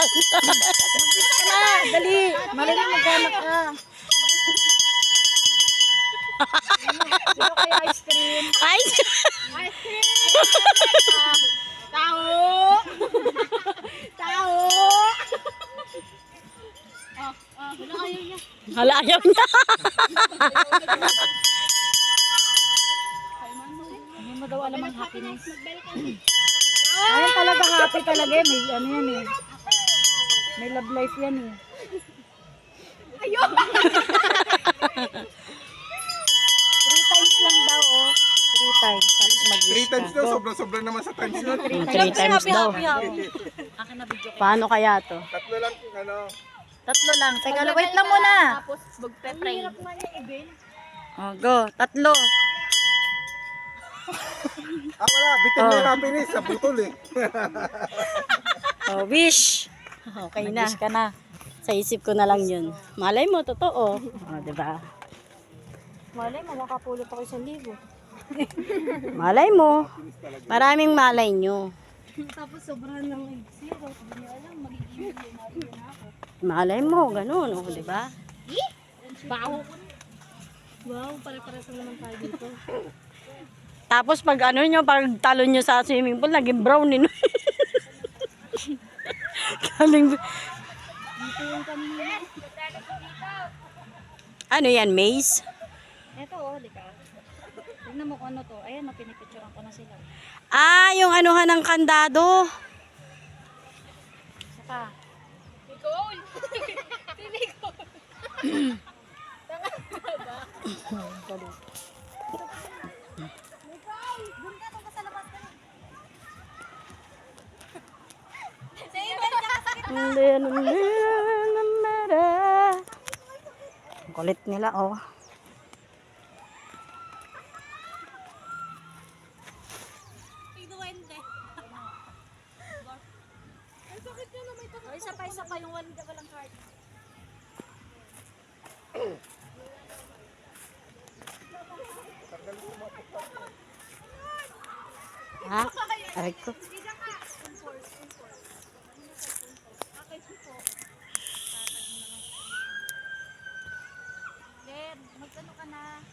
Mag-wish ka na, dali. Maraming maghanap ka. Sino kaya ice cream? Ice cream! Tao! Tao! Wala ayaw niya. Hala, ayaw niya. Hindi mo daw alam ang happiness. Ayun talaga, happy talaga eh. May ano yan eh. May love life yan eh. Ayun! 3 times lang daw oh. 3 times. Tapos mag-wish 3 times ka. daw, sobrang-sobra naman sa times nun. 3 times daw. Akin na video. Paano kaya to? Tatlo lang, ano. 3 lang. Teka, wait lang muna. Tapos magpe-pray. Ang hirap nga niya i-bail. Oh, go. 3. Wala, bitin na yung happiness, sa putol eh. Oh, wish. Okay na. Wish ka na. Sa isip ko na lang yun. Malay mo, totoo. Oh, diba? Malay mo, makapulot ako 1,000. Malay mo. Maraming malay nyo. Tapos sobrang lang zero. Hindi niya alam, magiging milyonario na ako. Malay mo, ganun. Oh, diba? Baho ko na. Wow, pare-pares naman tayo dito. Tapos pag ano nyo, pag talo nyo sa swimming pool, naging brownie. No? Galing. Dito yung kanina. Ano yan, maze? Eto oh, lika. Tignan mo kung ano to. Ayan, pinipicturean ko na sila. Ah, yung anuhan ng kandado. Saka. Nicole! Si Nicole! Nicole! Doon ka, doon ka sa labas ka. Sa email niya kasakit na. Ang kulit nila, oh. Isa pa yung walang card. Ha? Aray ko. Len, magkano ka na?